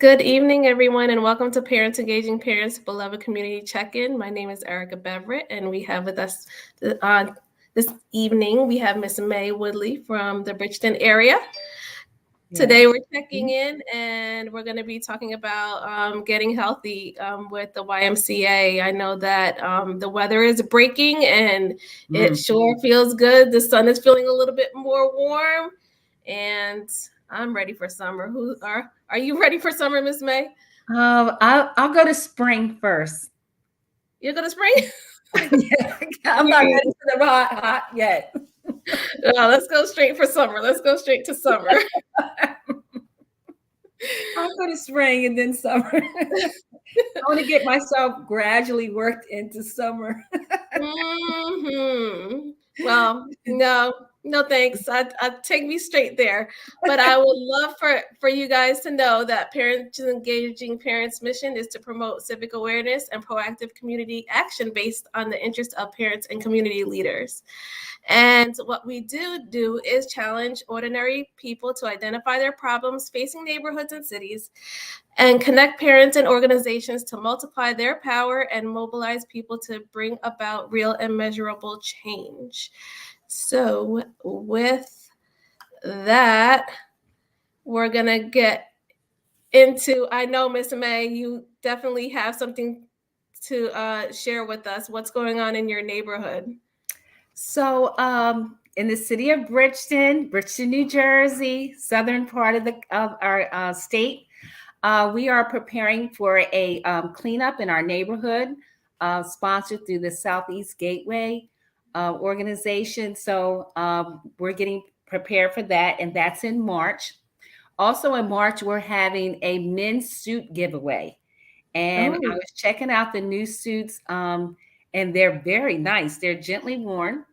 Good evening, everyone, and welcome to Parents Engaging Parents Beloved Community Check-In. My name is Erica Beverett, and we have with us this evening, we have Miss May Woodley from the Bridgeton area. Today we're checking in, and we're going to be talking about getting healthy with the YMCA. I know that the weather is breaking, and it sure feels good. The sun is feeling a little bit more warm, and I'm ready for summer. Are you ready for summer, Miss May? I'll go to spring first. You're going to spring? Yeah, I'm not ready for the hot yet. No, let's go straight for summer. Let's go straight to summer. I'll go to spring and then summer. I want to get myself gradually worked into summer. Well, no, thanks. I'd take me straight there. But I would love for you guys to know that Parents Engaging Parents' mission is to promote civic awareness and proactive community action based on the interest of parents and community leaders. And what we do is challenge ordinary people to identify their problems facing neighborhoods and cities and connect parents and organizations to multiply their power and mobilize people to bring about real and measurable change. So with that, we're going to get into, I know, Miss May, you definitely have something to share with us. What's going on in your neighborhood? So in the city of Bridgeton, New Jersey, southern part of our state, we are preparing for a cleanup in our neighborhood, sponsored through the Southeast Gateway organization. So we're getting prepared for that, and that's in March. Also in March, we're having a men's suit giveaway. And I was checking out the new suits, and they're very nice. They're gently worn,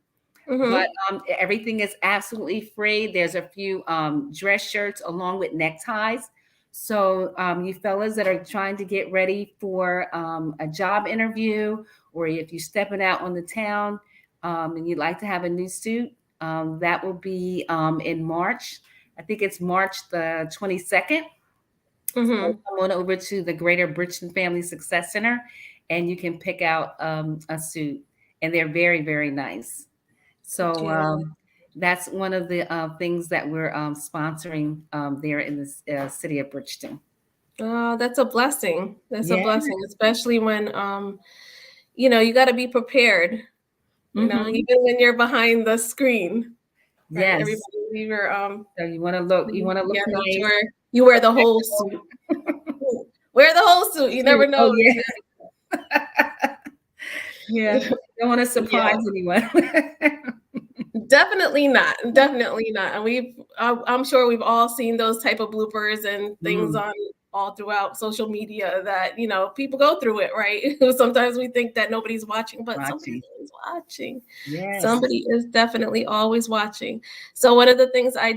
but everything is absolutely free. There's a few dress shirts along with neckties. So you fellas that are trying to get ready for a job interview, or if you're stepping out on the town and you'd like to have a new suit, that will be in March. I think it's March the 22nd. So come on over to the Greater Bridgeton Family Success Center, and you can pick out a suit, and they're very, very nice. So that's one of the things that we're sponsoring there in the city of Bridgeton. Oh, that's a blessing. That's a blessing, especially when, you got to be prepared, even when you're behind the screen. Right? Yes. Everybody, so you want to look nice. You wear the whole suit. Wear the whole suit. You never know. Oh, yeah. Yeah. Don't want to surprise anyone. Definitely not. Definitely not. And I'm sure we've all seen those type of bloopers and things on all throughout social media that, people go through it, right? Sometimes we think that nobody's watching, but somebody is watching. Yes. Somebody is definitely always watching. So one of the things I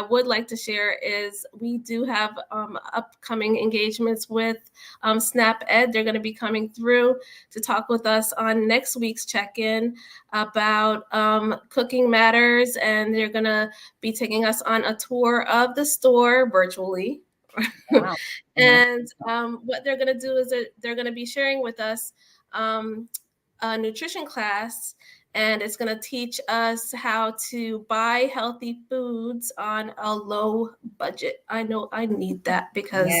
would like to share is we do have upcoming engagements with Snap Ed. They're going to be coming through to talk with us on next week's check-in about cooking matters, and they're going to be taking us on a tour of the store virtually. Wow. And what they're going to do is that they're going to be sharing with us a nutrition class, and it's going to teach us how to buy healthy foods on a low budget. I know I need that because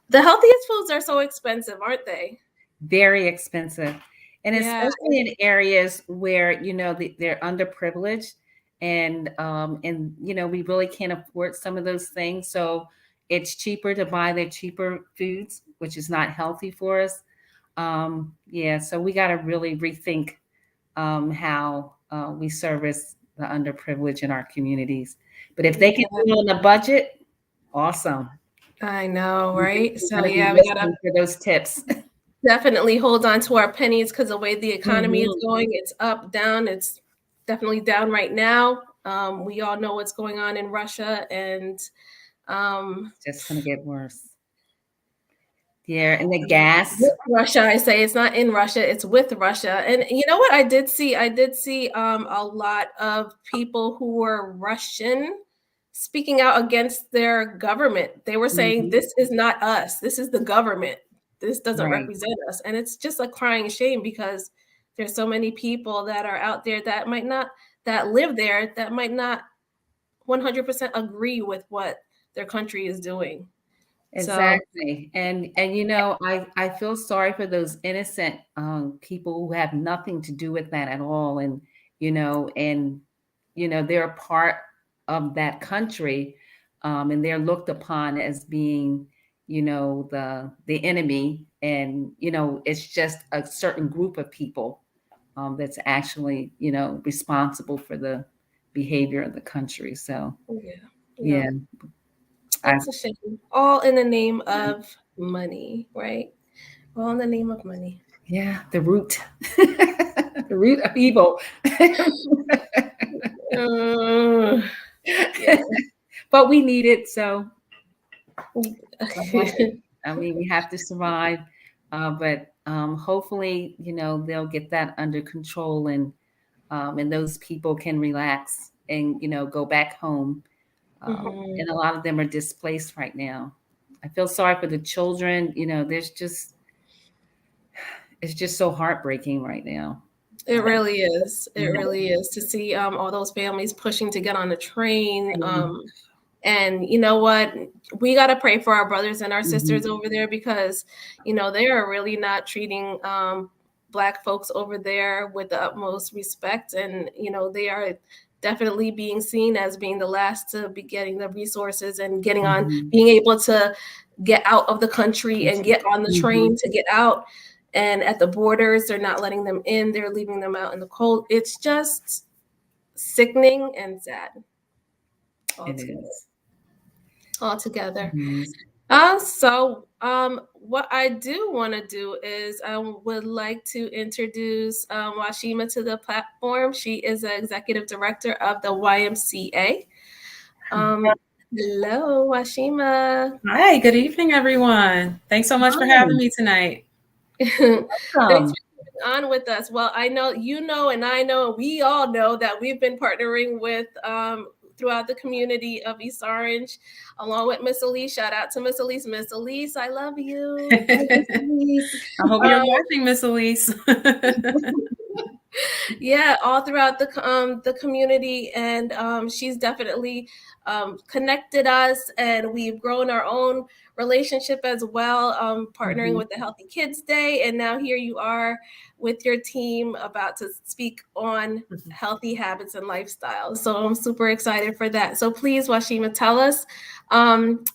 the healthiest foods are so expensive, aren't they? Very expensive. And especially in areas where, they're underprivileged and we really can't afford some of those things. So it's cheaper to buy the cheaper foods, which is not healthy for us. So we got to really rethink how we service the underprivileged in our communities. But if they can do it on a budget, awesome. I know, right? So we gotta for those tips. Definitely hold on to our pennies, because the way the economy is going, it's up, down. It's definitely down right now. We all know what's going on in Russia, and just gonna get worse. Yeah, and the gas. With Russia, I say it's not in Russia, it's with Russia. And you know what I did see? I did see a lot of people who were Russian speaking out against their government. They were saying, this is not us. This is the government. This doesn't represent us. And it's just a crying shame because there's so many people that are out there that might not, that live there, that might not 100% agree with what their country is doing. Exactly. So, and you know, I feel sorry for those innocent people who have nothing to do with that at all. And they're a part of that country, and they're looked upon as being, the enemy. And it's just a certain group of people that's actually, responsible for the behavior of the country. So yeah. That's a shame. All in the name of money, right? All in the name of money. Yeah, the root. The root of evil. Yeah. But we need it, so I mean, we have to survive. But hopefully, they'll get that under control, and those people can relax and go back home. And a lot of them are displaced right now. I feel sorry for the children. It's just so heartbreaking right now. It really is. It really is to see all those families pushing to get on the train. And you know what? We got to pray for our brothers and our sisters over there because, they are really not treating Black folks over there with the utmost respect. And, they are definitely being seen as being the last to be getting the resources and getting on, being able to get out of the country and get on the train to get out. And at the borders, they're not letting them in. They're leaving them out in the cold. It's just sickening and sad. Altogether. So what I do want to do is I would like to introduce Washima to the platform. She is the executive director of the YMCA. Hello, Washima. Hi, good evening, everyone. Thanks so much for having me tonight. Thanks for being on with us. Well, I know and I know, and we all know that we've been partnering with throughout the community of East Orange, along with Miss Elise. Shout out to Miss Elise. Miss Elise, I love you. I hope you're watching, Miss Elise. Yeah, all throughout the community, and she's definitely connected us, and we've grown our own relationship as well, partnering with the Healthy Kids Day, and now here you are with your team about to speak on healthy habits and lifestyles. So I'm super excited for that. So please, Washima, tell us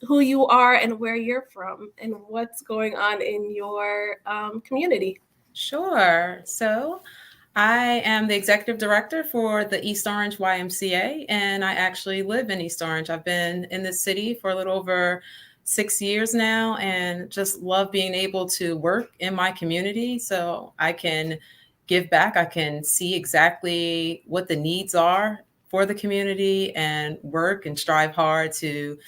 who you are and where you're from and what's going on in your community. Sure. So I am the executive director for the East Orange YMCA, and I actually live in East Orange. I've been in this city for a little over 6 years now and just love being able to work in my community so I can give back. I can see exactly what the needs are for the community and work and strive hard to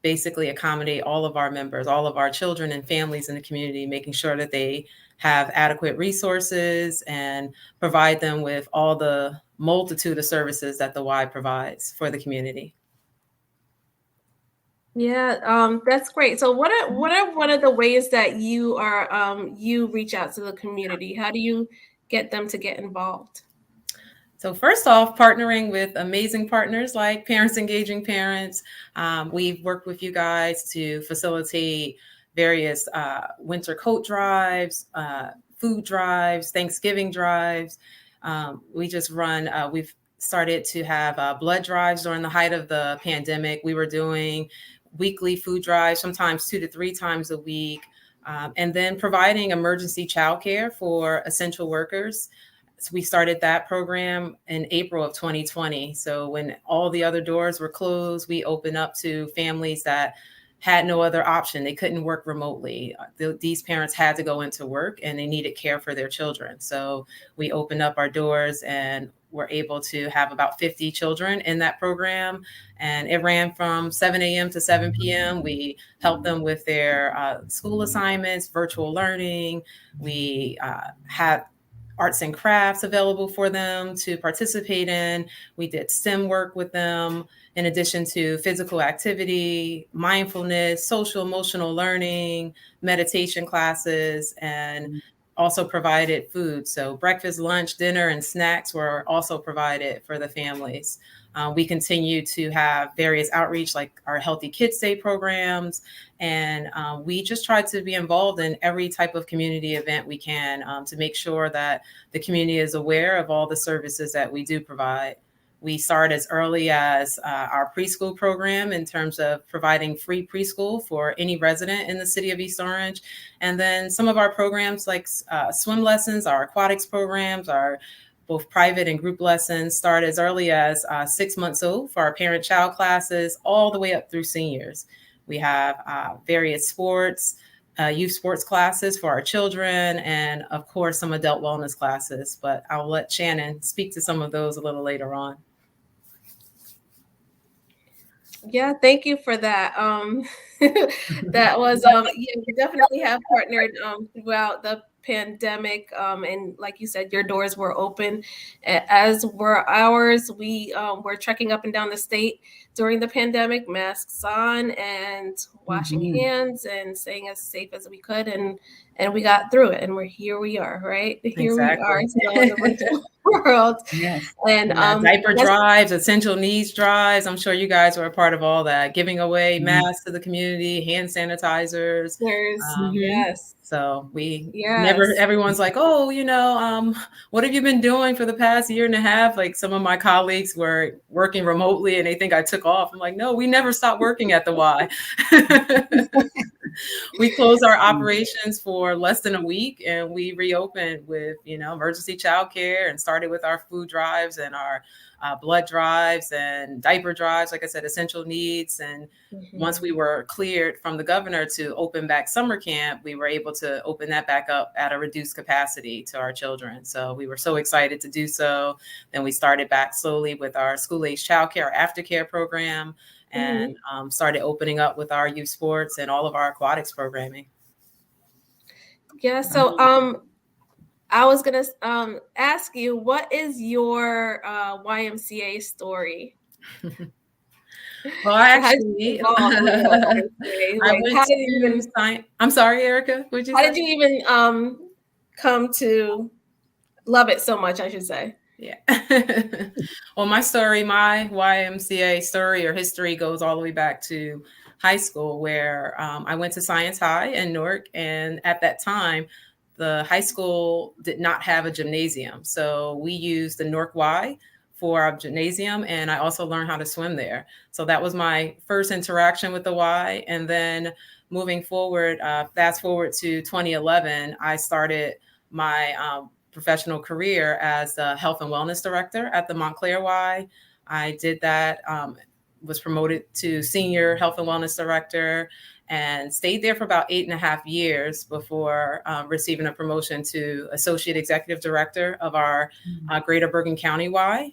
basically accommodate all of our members, all of our children and families in the community, making sure that they have adequate resources and provide them with all the multitude of services that the Y provides for the community. Yeah, that's great. So what are one of the ways that you are you reach out to the community? How do you get them to get involved? So first off, partnering with amazing partners like Parents Engaging Parents. We've worked with you guys to facilitate various winter coat drives, food drives, Thanksgiving drives. We just run, we've started to have blood drives during the height of the pandemic. We were doing weekly food drives, sometimes 2 to 3 times a week, and then providing emergency childcare for essential workers. So we started that program in April of 2020. So when all the other doors were closed, we opened up to families that had no other option. They couldn't work remotely. These parents had to go into work and they needed care for their children. So we opened up our doors and were able to have about 50 children in that program. And it ran from 7 a.m. to 7 p.m. We helped them with their school assignments, virtual learning. We had arts and crafts available for them to participate in. We did STEM work with them, in addition to physical activity, mindfulness, social emotional learning, meditation classes, and also provided food. So breakfast, lunch, dinner, and snacks were also provided for the families. We continue to have various outreach like our Healthy Kids Day programs. And we just try to be involved in every type of community event we can to make sure that the community is aware of all the services that we do provide. We start as early as our preschool program in terms of providing free preschool for any resident in the city of East Orange. And then some of our programs like swim lessons, our aquatics programs, our both private and group lessons start as early as 6 months old for our parent-child classes, all the way up through seniors. We have various sports, youth sports classes for our children, and of course, some adult wellness classes. But I'll let Shannon speak to some of those a little later on. Yeah, thank you for that. That was yeah, we definitely have partnered throughout the pandemic, and like you said, your doors were open, as were ours. We were trekking up and down the state during the pandemic, masks on and washing hands and staying as safe as we could, and we got through it, and here we are, right? Here we are still in the virtual world. Yes. And diaper drives, essential needs drives. I'm sure you guys were a part of all that, giving away masks to the community, hand sanitizers. Yes. So we never, everyone's like, oh, what have you been doing for the past year and a half? Like some of my colleagues were working remotely and they think I took off. I'm like, no, we never stopped working at the Y. We closed our operations for less than a week and we reopened with, emergency childcare and started with our food drives and our blood drives and diaper drives, like I said, essential needs. And once we were cleared from the governor to open back summer camp, we were able to open that back up at a reduced capacity to our children. So we were so excited to do so. Then we started back slowly with our school-age childcare, our aftercare program, and started opening up with our youth sports and all of our aquatics programming. Yeah. So I was gonna ask you, what is your YMCA story? Well, I actually, I'm sorry, Erica. How did you even come to love it so much, I should say? Yeah. Well, my YMCA story or history goes all the way back to high school, where I went to Science High in Newark. And at that time, the high school did not have a gymnasium. So we used the Newark Y for our gymnasium. And I also learned how to swim there. So that was my first interaction with the Y. And then moving forward, fast forward to 2011, I started my professional career as the health and wellness director at the Montclair Y. I did that, was promoted to senior health and wellness director and stayed there for about 8.5 years before receiving a promotion to associate executive director of our Greater Bergen County Y.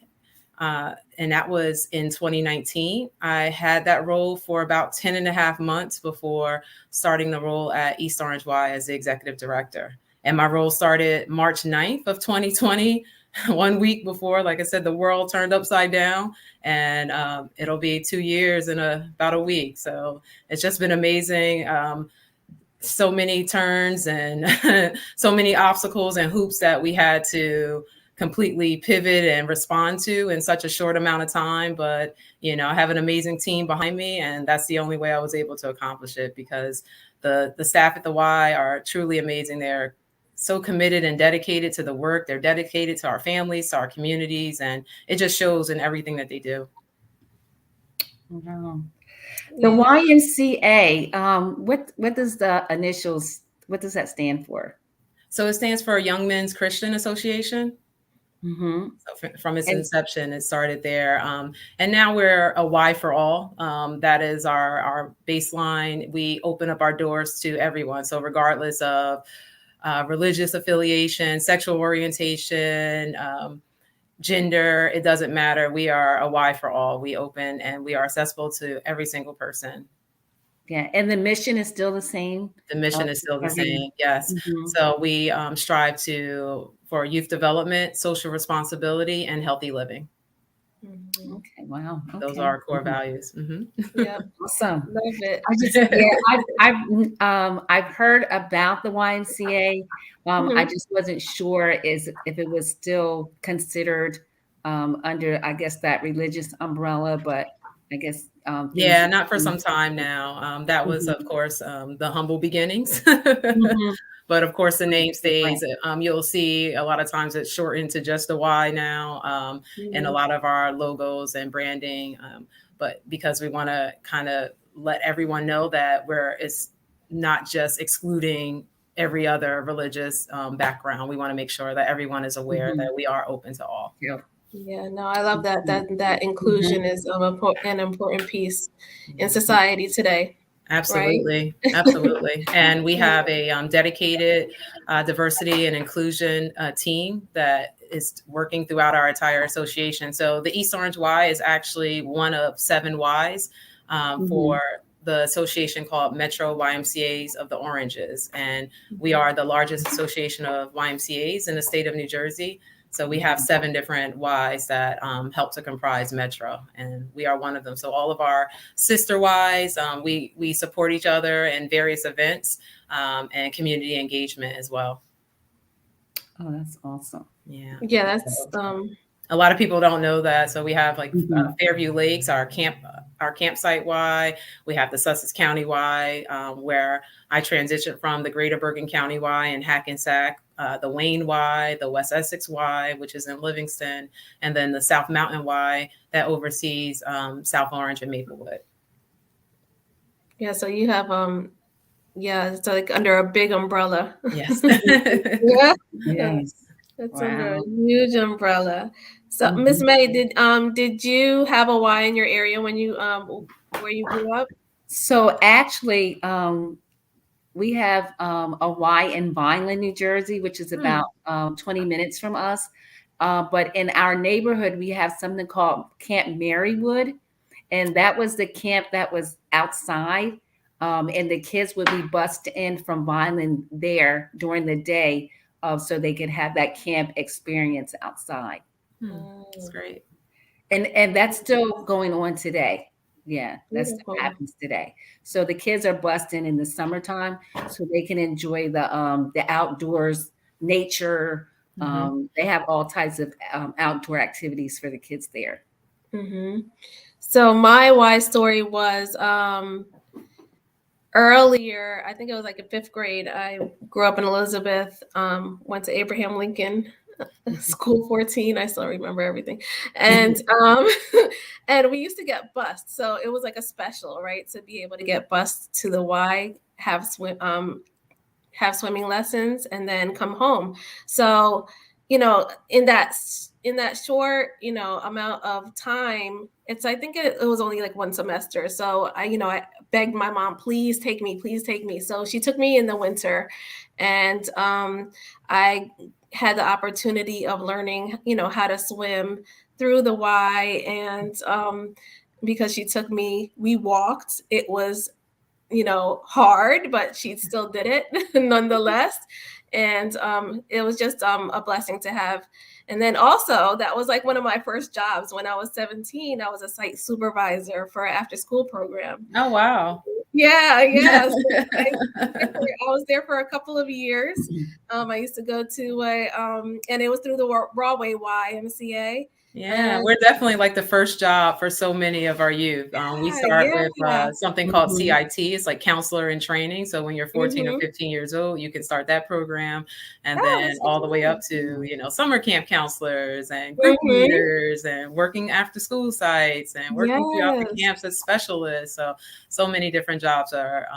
And that was in 2019. I had that role for about 10.5 months before starting the role at East Orange Y as the executive director. And my role started March 9th of 2020, 1 week before, like I said, the world turned upside down. And it'll be 2 years in about a week. So it's just been amazing. So many turns and so many obstacles and hoops that we had to completely pivot and respond to in such a short amount of time. But, I have an amazing team behind me. And that's the only way I was able to accomplish it, because the staff at the Y are truly amazing. They're so committed and dedicated to the work. They're dedicated to our families, to our communities, and it just shows in everything that they do. Wow. The YMCA, what does the initials, what does that stand for? So it stands for Young Men's Christian Association. So from its inception, it started there. And now we're a Y for all. That is our baseline. We open up our doors to everyone. So regardless of religious affiliation, sexual orientation, gender, it doesn't matter. We are a Y for all. We open and we are accessible to every single person. Yeah. And the mission is still the same. The mission is still the same. Yes. Mhm. So we strive for youth development, social responsibility, and healthy living. Mhm. Okay. Wow. Those Okay. are our core values. Yep. Awesome. Love it. I've heard about the YMCA. I Mhm. just wasn't sure if it was still considered under, I guess, that religious umbrella, but I guess things Yeah, have not for some changed. time now. That was, Mhm. of course, the humble beginnings. Mhm. But of course, the name Right. stays. You'll see a lot of times it's shortened to just a Y now, in a Mhm. lot of our logos and branding. But because we want to kind of let everyone know that it's not just excluding every other religious background. We want to make sure that everyone is aware Mhm. that we are open to all. Yeah. Yeah, no, I love that Mhm. that inclusion is an important piece in society today, right? Absolutely, absolutely. And we have a dedicated diversity and inclusion team that is working throughout our entire association. So the East Orange Y is actually one of 7 Ys Mhm. for the association called Metro YMCAs of the Oranges. And we are the largest association of YMCAs in the state of New Jersey. So we have 7 different Ys that help to comprise Metro, and we are one of them. So all of our sister Ys, we support each other in various events and community engagement as well. Oh, that's awesome. Yeah. Yeah, that's A lot of people don't know that. So we have like Mhm. Fairview Lakes, our campsite Y. We have the Sussex County Y, where I transitioned from the Greater Bergen County Y in Hackensack, the Wayne Y, the West Essex Y, which is in Livingston, and then the South Mountain Y that oversees South Orange and Maplewood. yeah, so you have yeah, it's like under a big umbrella. Yes. Yeah. Yes. That's under a Wow. huge umbrella. So Miss Mhm. May, did you have a Y in your area when you where you grew up? So actually, we have a Y in Vineland, New Jersey, which is Hmm. about 20 minutes from us. But in our neighborhood, we have something called Camp Marywood. And that was the camp that was outside. And the kids would be bussed in from Vineland there during the day so they could have that camp experience outside. That's Mm, great. And that's still going on today. Yeah, that still beautiful. happens today. So the kids are bussed in the summertime so they can enjoy the outdoors, nature. Mhm. They have all types of outdoor activities for the kids there. Hmm. So my Y story was earlier. I think it was like in 5th grade. I grew up in Elizabeth. Went to Abraham Lincoln School 14. I still remember everything, and and we used to get bused. So it was like a special, right, to be able to get bused to the Y, have swimming lessons, and then come home. So, in that short, amount of time, I think it was only like one semester. So I begged my mom, please take me, please take me. So she took me in the winter, and I had the opportunity of learning, how to swim through the Y, and because she took me, we walked. It was hard, but she still did it nonetheless. And it was just a blessing to have. And then also, that was like one of my first jobs when I was 17. I was a site supervisor for an after school program. Oh, wow. Yeah, yeah. So I was there for a couple of years. I used to go to and it was through the Broadway YMCA. Yeah, And we're definitely like the first job for so many of our youth. We start with yeah. something called Mhm. CIT. It's like counselor in training. So when you're 14 or Hmm. 15 years old, you can start that program. And Oh, then that's all the way up to, summer camp counselors and group hmm. leaders and working after school sites and working throughout the Yes. camps as specialists. So many different jobs are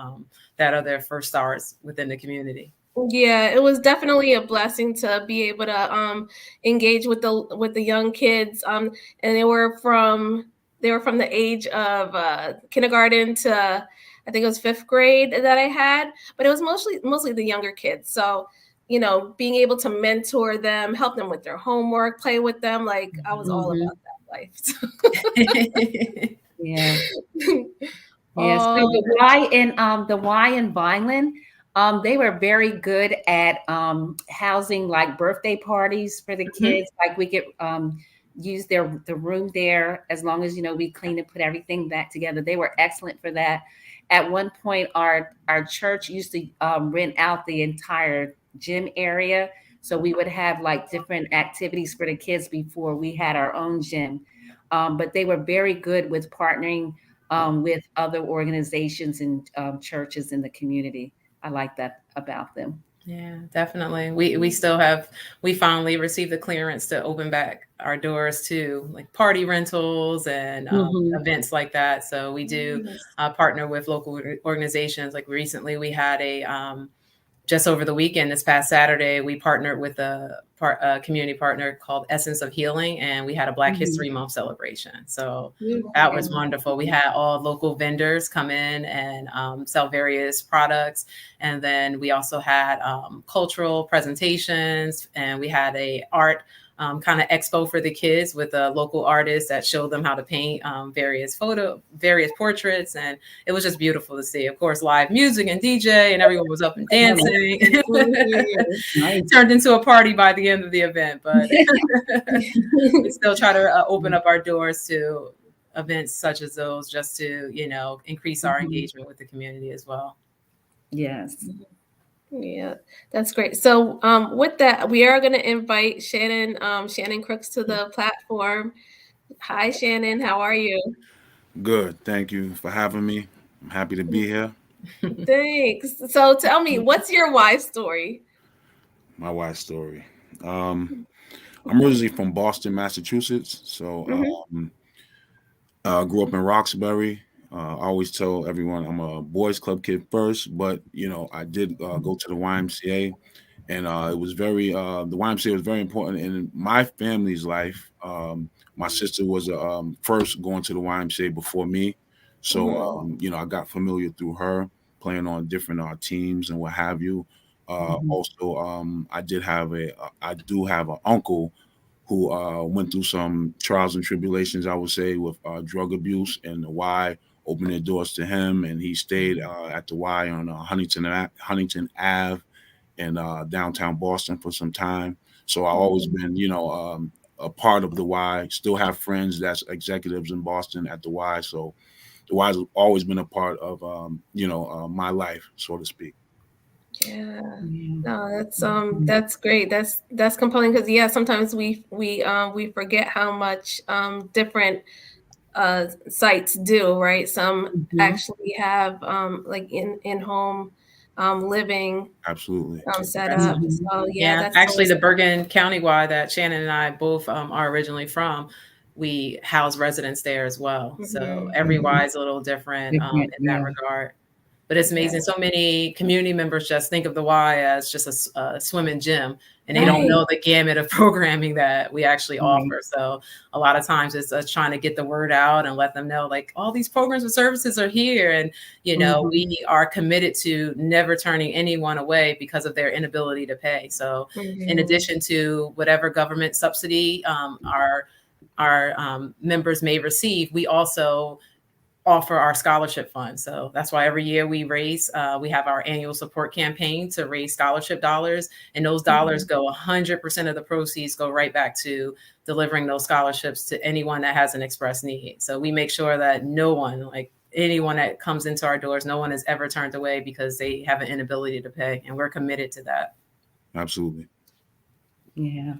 that are their first starts within the community. Yeah, it was definitely a blessing to be able to engage with the young kids. And they were from the age of kindergarten to, I think it was 5th grade that I had, but it was mostly the younger kids. So, being able to mentor them, help them with their homework, play with them, I was all Mhm. about that life. Yeah. Yes, so all the Y in Vineland, they were very good at housing like birthday parties for the Mhm. kids. Like we could use the room there as long as we clean and put everything back together. They were excellent for that. At one point, our church used to rent out the entire gym area, so we would have like different activities for the kids before we had our own gym. But they were very good with partnering with other organizations and churches in the community. I like that about them. Yeah, definitely. We finally received the clearance to open back our doors to like party rentals and Mhm. events like that. So we do yes. partner with local organizations. Like recently, we had just over the weekend, this past Saturday, we partnered with a community partner called Essence of Healing, and we had a Black Mhm. History Month celebration. So that was Beautiful. wonderful. We had all local vendors come in and sell various products, and then we also had cultural presentations, and we had a art kind of expo for the kids with a local artist that showed them how to paint various portraits, and it was just beautiful to see. Of course, live music and DJ, and everyone was up and dancing. Mhm. Nice. Turned into a party by the end of the event, but we still try to open up our doors to events such as those, just to increase our Mhm. engagement with the community as well. Yes. Yeah, that's great. So, with that, we are going to invite Shannon Crooks to the platform. Hi, Shannon. How are you? Good. Thank you for having me. I'm happy to be here. Thanks. So, tell me, what's your wife story? My wife's story. Um, I'm originally from Boston, Massachusetts. So Hmm. grew up in Roxbury. I always tell everyone I'm a boys club kid first, but I did go to the YMCA, and it was the YMCA was very important in my family's life. My sister was first going to the YMCA before me, so Hmm. I got familiar through her playing on different teams and what have you. Mhm. Also, I do have an uncle who went through some trials and tribulations, I would say, with drug abuse, and the Y opened their doors to him, and he stayed at the Y on Huntington Ave in downtown Boston for some time. So I've always been, a part of the Y. Still have friends that's executives in Boston at the Y. So the Y's always been a part of, my life, so to speak. Yeah. Yeah. No, Mhm. that's great. That's compelling because yeah, sometimes we forget how much different sites do, right? Some Mhm. actually have like in home living Absolutely. set up. Mhm. So yeah, Yeah, that's actually, always the Bergen County Y that Shannon and I both are originally from, we house residents there as well. So mhm. every Y Mhm. is a little different Different. in that Yeah. regard. But it's Yeah. amazing. So many community members just think of the Y as just a swim and gym, and they don't Right. know the gamut of programming that we actually Right. offer. So a lot of times it's us trying to get the word out and let them know, like, all these programs and services are here. And, Mhm. we are committed to never turning anyone away because of their inability to pay. So in Mhm. addition to whatever government subsidy our members may receive, we also offer our scholarship fund. So that's why every year we have our annual support campaign to raise scholarship dollars. And those dollars Mhm. go 100% of the proceeds go right back to delivering those scholarships to anyone that has an express need. So we make sure that no one, like anyone that comes into our doors, no one is ever turned away because they have an inability to pay. And we're committed to that. Absolutely. Yeah.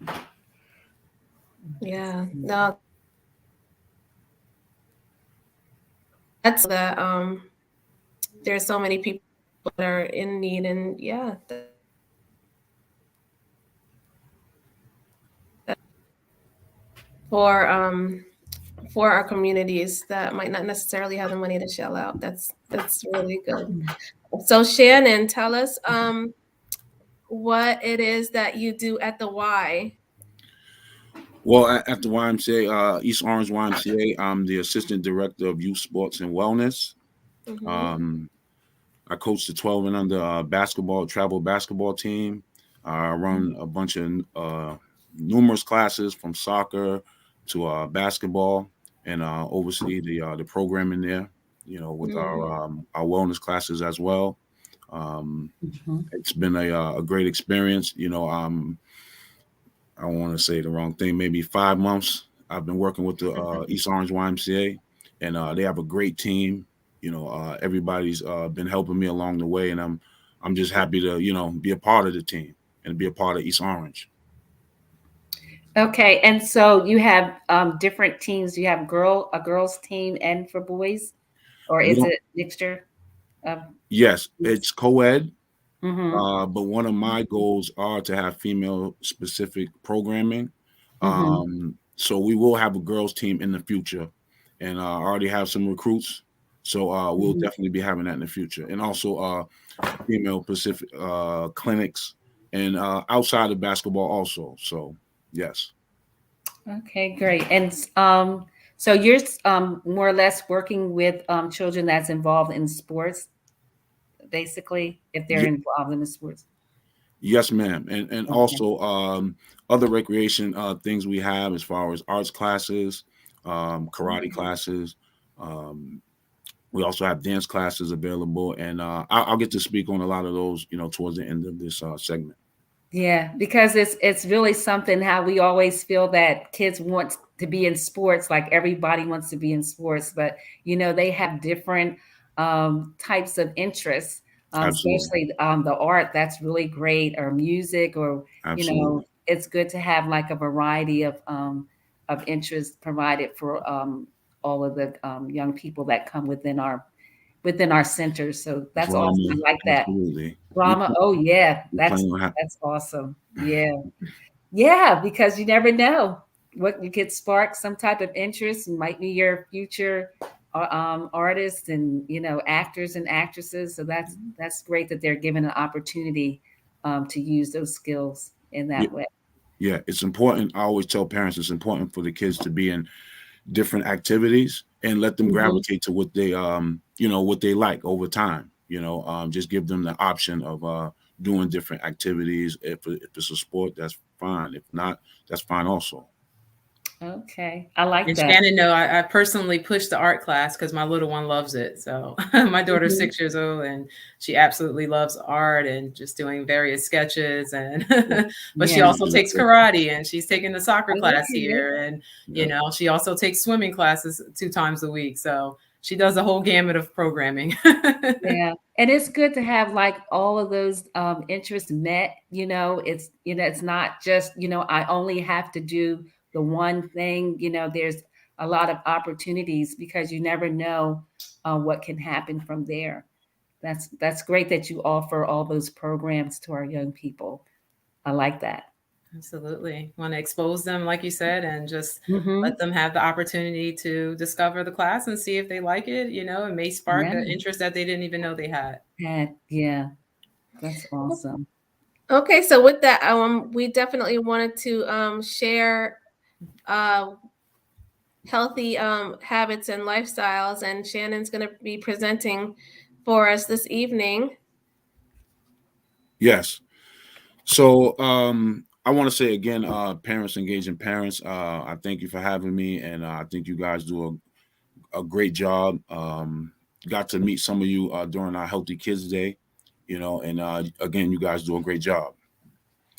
Yeah. No, that's that there's so many people that are in need and yeah, for um for our communities that might not necessarily have the money to shell out. That's really good. So Shannon, tell us what it is that you do at the Y. Well, at the YMCA, East Orange YMCA, I'm the assistant director of youth sports and wellness. Mm-hmm. Um, I coach the 12 and under travel basketball team. I run a bunch of numerous classes from soccer to basketball, and oversee the programming there. with our wellness classes as well. It's been a great experience. I don't want to say the wrong thing. Maybe 5 months. I've been working with the East Orange YMCA, and they have a great team. Everybody's been helping me along the way, and I'm just happy to be a part of the team and be a part of East Orange. Okay, and so you have different teams. You have a girls team and for boys, or is it mixture of? Yes, it's co-ed. Mm-hmm. But one of my goals are to have female specific programming. So we will have a girls team in the future, and I already have some recruits. So we'll definitely be having that in the future, and also female specific clinics and outside of basketball also. So yes. Okay, great. And so you're more or less working with children that's involved in sports, basically, if they're involved in the sports. Yes, ma'am. And also other recreation things we have as far as arts classes, karate classes. We also have dance classes available, and I'll get to speak on a lot of those, towards the end of this segment. Yeah, because it's really something how we always feel that kids want to be in sports, like everybody wants to be in sports, but they have different types of interests, especially the art. That's really great, or music, or Absolutely. it's good to have like a variety of interests provided for all of the young people that come within our centers. So that's Drama, awesome. I like that. absolutely. Drama. Oh yeah, that's awesome. Yeah, yeah, because you never know what you could spark some type of interest. Might be your future artists and actors and actresses. So that's great that they're given an opportunity to use those skills in that way. Yeah, it's important. I always tell parents it's important for the kids to be in different activities and let them gravitate to what they what they like over time. Just give them the option of doing different activities. If it's a sport, that's fine. If not, that's fine also. Okay, I like and that. Shannon, no, I personally push the art class because my little one loves it. So my daughter's 6 years old, and she absolutely loves art and just doing various sketches. And but she also takes karate, and she's taking the soccer class here, and she also takes swimming classes 2 times a week. So she does a whole gamut of programming. Yeah, and it's good to have like all of those interests met. It's not just I only have to do the one thing. There's a lot of opportunities because you never know what can happen from there. That's great that you offer all those programs to our young people. I like that. Absolutely. Want to expose them, like you said, and just let them have the opportunity to discover the class and see if they like it. It may spark an interest that they didn't even know they had. Yeah, that's awesome. Okay, so with that, we definitely wanted to share healthy habits and lifestyles, and Shannon's going to be presenting for us this evening. Yes. So I want to say again, parents engaging parents. I thank you for having me, and I think you guys do a great job. Got to meet some of you during our Healthy Kids Day, and again, you guys do a great job.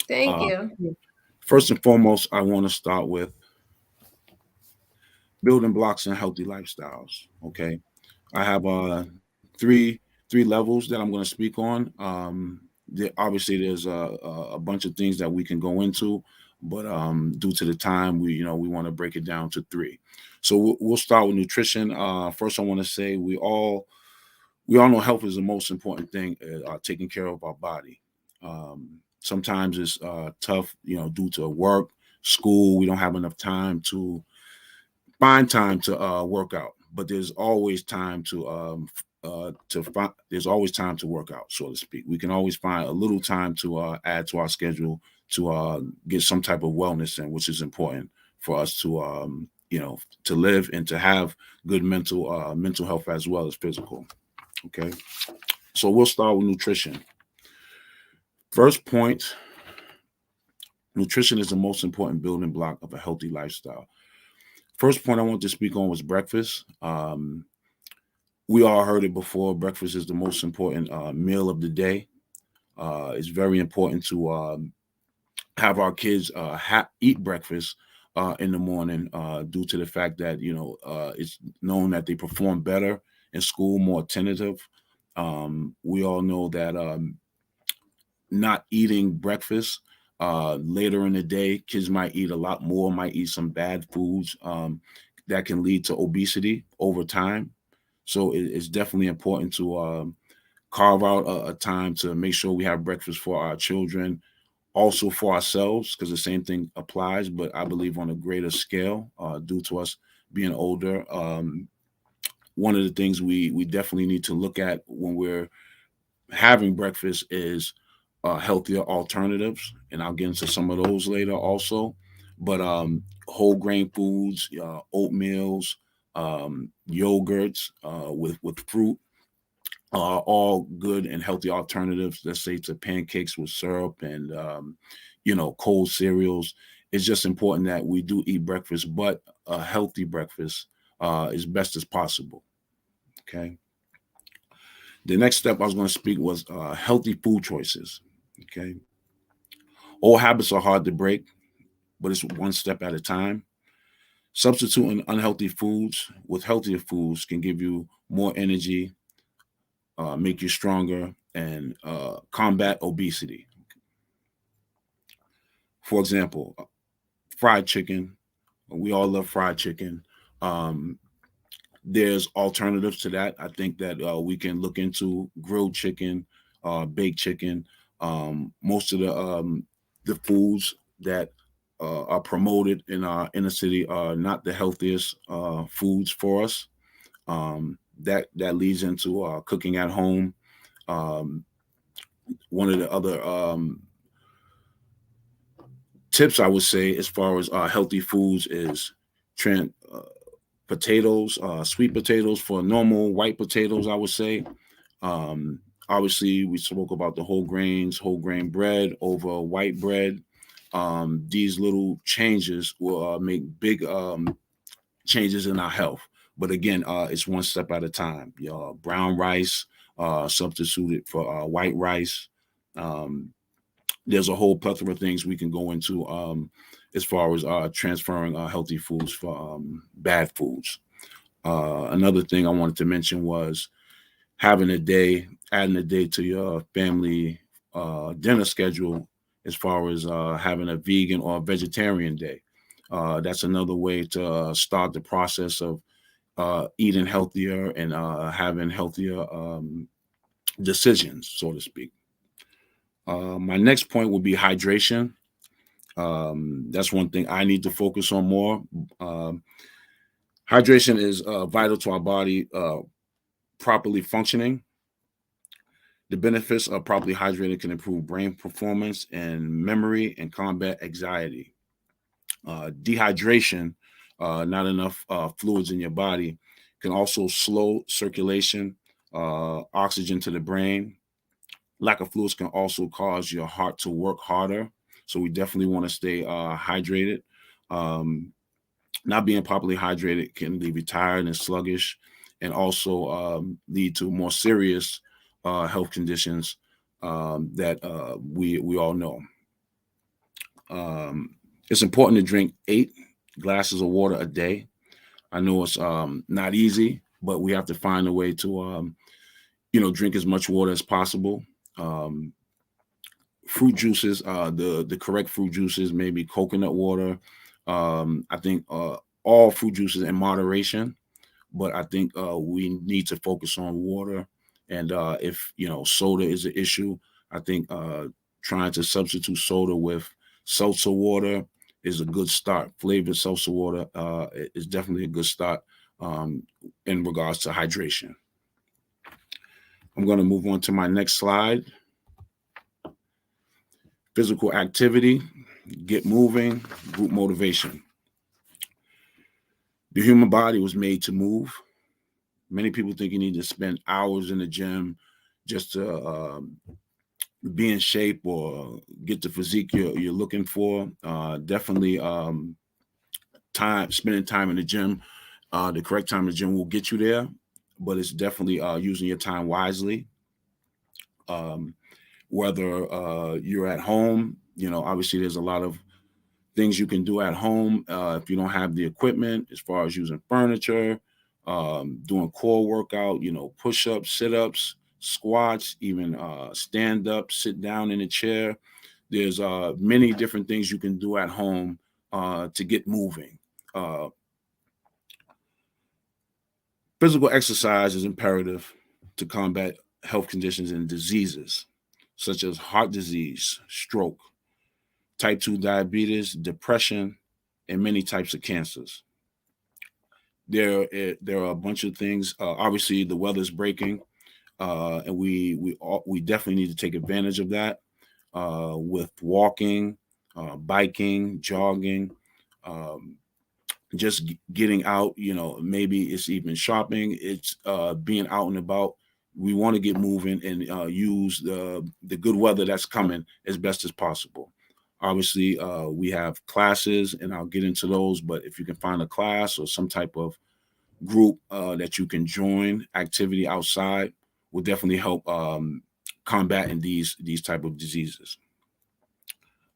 Thank you. First and foremost, I want to start with building blocks and healthy lifestyles. Okay, I have three levels that I'm going to speak on. Obviously, there's a bunch of things that we can go into, but due to the time, we want to break it down to 3. So we'll start with nutrition. First, I want to say we all know health is the most important thing. Taking care of our body. Sometimes it's tough, due to work, school. We don't have enough time to find time to work out, but there's always time to there's always time to work out, so to speak. We can always find a little time to add to our schedule to get some type of wellness in, which is important for us to to live and to have good mental health as well as physical. Okay, so we'll start with nutrition. First point, nutrition is the most important building block of a healthy lifestyle. First point I want to speak on was breakfast. We all heard it before. Breakfast is the most important meal of the day. It's very important to have our kids eat breakfast in the morning due to the fact that it's known that they perform better in school, more attentive. We all know that not eating breakfast later in the day, kids might eat a lot more, might eat some bad foods that can lead to obesity over time. So it's definitely important to carve out a time to make sure we have breakfast for our children, also for ourselves, because the same thing applies, but I believe on a greater scale due to us being older. One of the things we definitely need to look at when we're having breakfast is healthier alternatives, and I'll get into some of those later also. But whole grain foods, oatmeals, yogurts with fruit are all good and healthy alternatives. Let's say to pancakes with syrup and cold cereals. It's just important that we do eat breakfast, but a healthy breakfast as best as possible. Okay. The next step I was going to speak was healthy food choices. Okay. All habits are hard to break, but it's one step at a time. Substituting unhealthy foods with healthier foods can give you more energy, make you stronger, and combat obesity. For example, fried chicken. We all love fried chicken. Um, there's alternatives to that. I think that we can look into grilled chicken, baked chicken. Most of the foods that are promoted in our inner city are not the healthiest foods for us. That leads into cooking at home. Um, One of the other tips I would say, as far as healthy foods, is tran potatoes, sweet potatoes for normal white potatoes, I would say. Obviously, we spoke about the whole grains, whole grain bread over white bread. These little changes will make big changes in our health. But again, it's one step at a time. Brown rice, substituted for white rice. Um, there's a whole plethora of things we can go into as far as transferring healthy foods for bad foods. Another thing I wanted to mention was adding a day to your family dinner schedule, as far as having a vegan or vegetarian day. That's another way to start the process of eating healthier and having healthier decisions, so to speak. My next point would be hydration. That's one thing I need to focus on more. Um, Hydration is vital to our body properly functioning. The benefits of properly hydrated can improve brain performance and memory and combat anxiety. Dehydration, not enough fluids in your body, can also slow circulation, oxygen to the brain. Lack of fluids can also cause your heart to work harder. So we definitely want to stay hydrated. Um, Not being properly hydrated can leave you tired and sluggish, and also lead to more serious health conditions that we all know. Um, it's important to drink 8 glasses of water a day. I know it's not easy, but we have to find a way to drink as much water as possible. Um, Fruit juices, the correct fruit juices, maybe coconut water. I think all fruit juices in moderation, but I think we need to focus on water. And if soda is an issue, I think trying to substitute soda with seltzer water is a good start. Flavored seltzer water is definitely a good start um, in regards to hydration. I'm going to move on to my next slide. Physical activity, get moving, group motivation. The human body was made to move. Many people think you need to spend hours in the gym just to be in shape or get the physique you're looking for. Definitely spending time in the gym, the correct time in the gym will get you there. but it's definitely using your time wisely. Um, whether you're at home, obviously there's a lot of things you can do at home if you don't have the equipment, as far as using furniture, doing core workout, push-ups, sit-ups, squats, even stand up, sit down in a chair. There's many different things you can do at home to get moving. Uh, Physical exercise is imperative to combat health conditions and diseases such as heart disease, stroke, type 2 diabetes, depression, and many types of cancers. There are a bunch of things. Obviously, the weather's breaking, and we definitely need to take advantage of that with walking, biking, jogging, um, just getting out. Maybe it's even shopping. It's being out and about. We want to get moving and use the good weather that's coming as best as possible. Obviously, we have classes, and I'll get into those. But if you can find a class or some type of group that you can join, activity outside, will definitely help combating these type of diseases.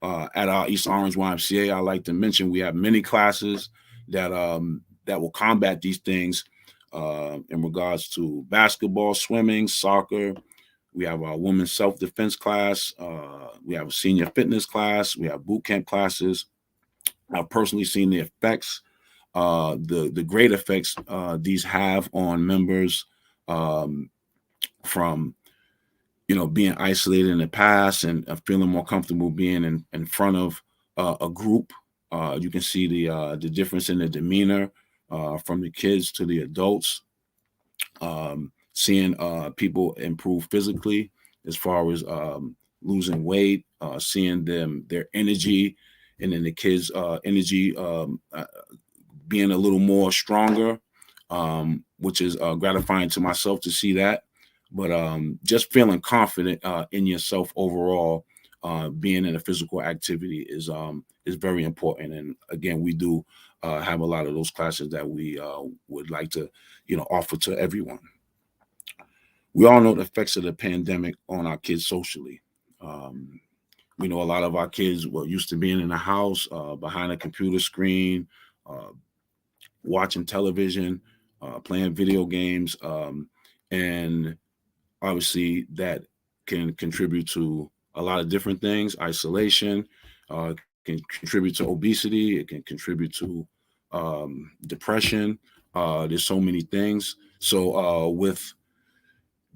At our East Orange YMCA, I like to mention we have many classes that will combat these things in regards to basketball, swimming, soccer. We have our women's self-defense class. We have a senior fitness class. We have boot camp classes. I've personally seen the effects, the great effects these have on members um, from being isolated in the past and feeling more comfortable being in front of a group. You can see the difference in the demeanor from the kids to the adults. Seeing people improve physically as far as losing weight, seeing their energy, and then the kids' energy being a little more stronger, which is gratifying to myself to see that. But just feeling confident in yourself overall, being in a physical activity is very important. And again, we do have a lot of those classes that we would like to offer to everyone. We all know the effects of the pandemic on our kids socially. Um, we know a lot of our kids were used to being in the house behind a computer screen, uh, watching television, playing video games, and obviously that can contribute to a lot of different things. Isolation can contribute to obesity. It can contribute to depression. There's so many things. So with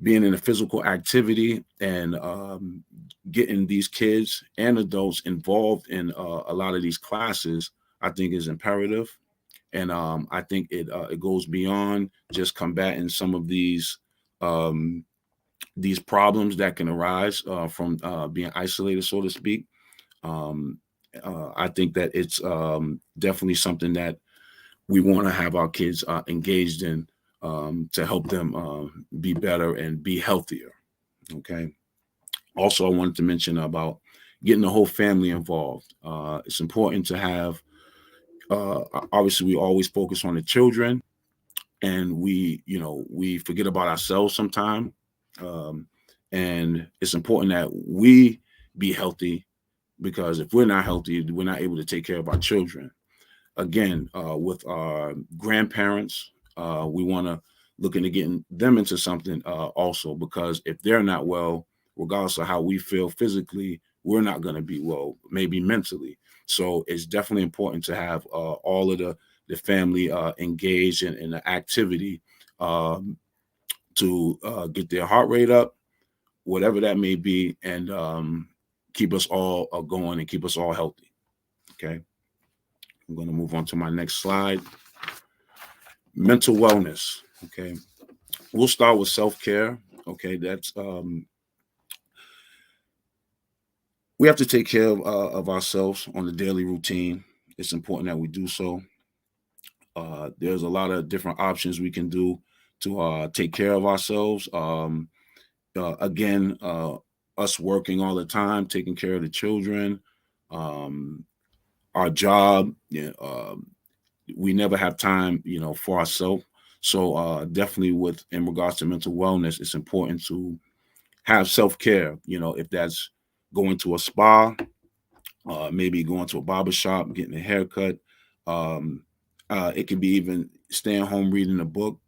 being in a physical activity and getting these kids and adults involved in a lot of these classes, I think is imperative. And I think it goes beyond just combating some of these problems that can arise from being isolated, so to speak. Um, I think that it's definitely something that we want to have our kids engaged in to help them be better and be healthier. Okay. Also, I wanted to mention about getting the whole family involved. It's important to have, obviously, we always focus on the children, and we forget about ourselves sometimes. Um, and it's important that we be healthy, because if we're not healthy, we're not able to take care of our children. Again, with our grandparents, we want to look into getting them into something also, because if they're not well, regardless of how we feel physically, we're not going to be well, maybe mentally. So it's definitely important to have all of the family engaged in the activity um, to get their heart rate up, whatever that may be, and keep us all going and keep us all healthy. Okay. I'm going to move on to my next slide. Mental wellness. Okay. We'll start with self-care. Okay. That's we have to take care of ourselves on the daily routine. It's important that we do so. There's a lot of different options we can do to take care of ourselves. Again, us working all the time, taking care of the children, um, our job. Yeah, we never have time, for ourselves. So definitely in regards to mental wellness, it's important to have self-care. If that's going to a spa, maybe going to a barber shop, getting a haircut. Um, it can be even staying home reading a book,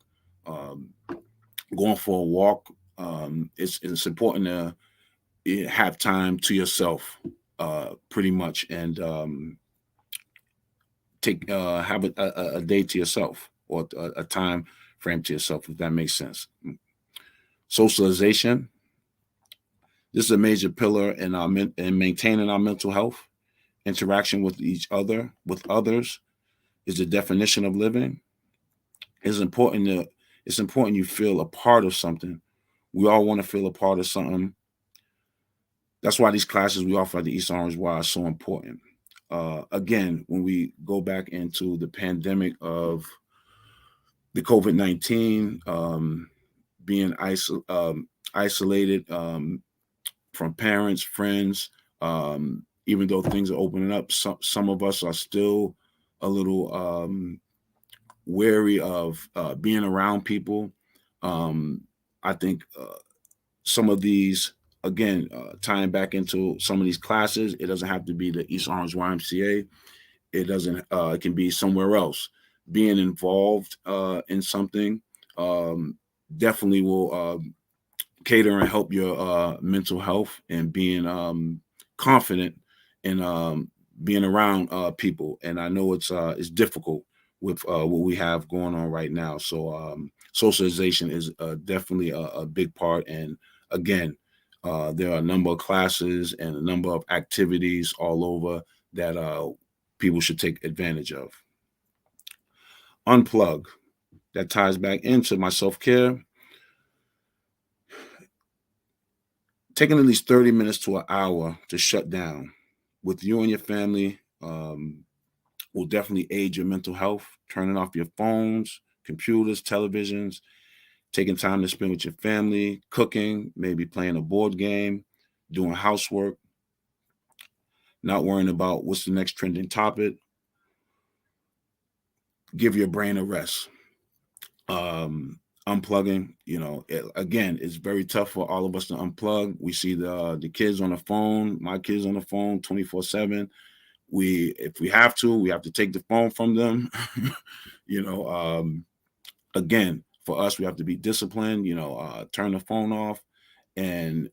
um, going for a walk. It's important to have time to yourself, pretty much, and have a day to yourself, or a time frame to yourself, if that makes sense. Socialization. This is a major pillar in maintaining our mental health. Interaction with each other, with others, is the definition of living. It's important to it's important you feel a part of something. We all want to feel a part of something. That's why these classes we offer at the East Orange Y are so important. Again, when we go back into the pandemic of the COVID-19, being isolated from parents, friends, even though things are opening up, some of us are still a little wary of being around people. I think some of these, again, tying back into some of these classes, it doesn't have to be the East Orange YMCA. It doesn't. It can be somewhere else. Being involved in something definitely will cater and help your mental health, and being confident in being around people. And I know it's difficult with what we have going on right now. So socialization is definitely a big part. And again, there are a number of classes and a number of activities all over that people should take advantage of. Unplug. That ties back into my self-care. Taking at least 30 minutes to an hour to shut down with you and your family will definitely aid your mental health. Turning off your phones, computers, televisions, taking time to spend with your family, cooking, maybe playing a board game, doing housework, not worrying about what's the next trending topic. Give your brain a rest. Unplugging, again, it's very tough for all of us to unplug. We see the kids on the phone, my kids on the phone 24/7. If we have to take the phone from them. you know Again, for us, we have to be disciplined, turn the phone off, and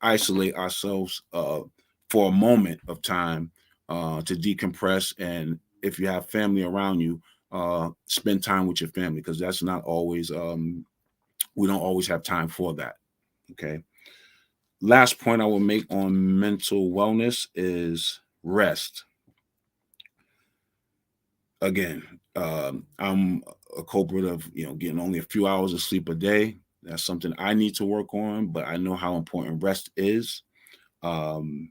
isolate ourselves for a moment of time to decompress. And if you have family around you, spend time with your family, because that's not always we don't always have time for that. Okay. Last point I will make on mental wellness is rest. Again, I'm a culprit of getting only a few hours of sleep a day. That's something I need to work on, but I know how important rest is. Um,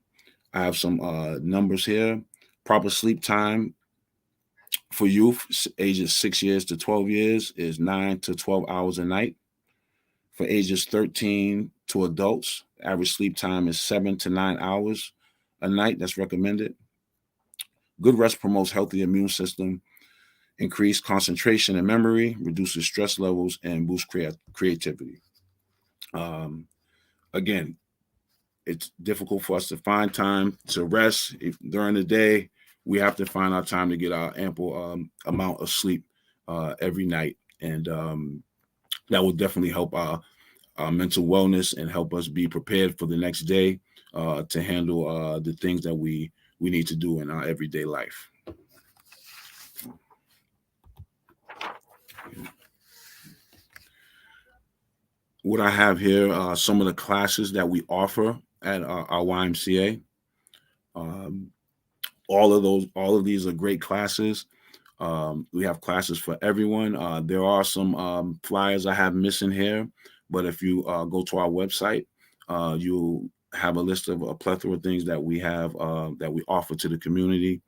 I have some numbers here. Proper sleep time for youth ages 6 years to 12 years is 9 to 12 hours a night. For ages 13 to adults, average sleep time is 7 to 9 hours a night. That's recommended. Good rest promotes healthy immune system, increase concentration and memory, reduces stress levels, and boosts creativity. Um, Again, it's difficult for us to find time to rest during the day. We have to find our time to get our ample amount of sleep every night, and that will definitely help our mental wellness and help us be prepared for the next day to handle the things that we need to do in our everyday life. What I have here are some of the classes that we offer at our YMCA. Um, all of these are great classes. We have classes for everyone. There are some flyers I have missing here, but if you go to our website, you'll have a list of a plethora of things that we have that we offer to the community,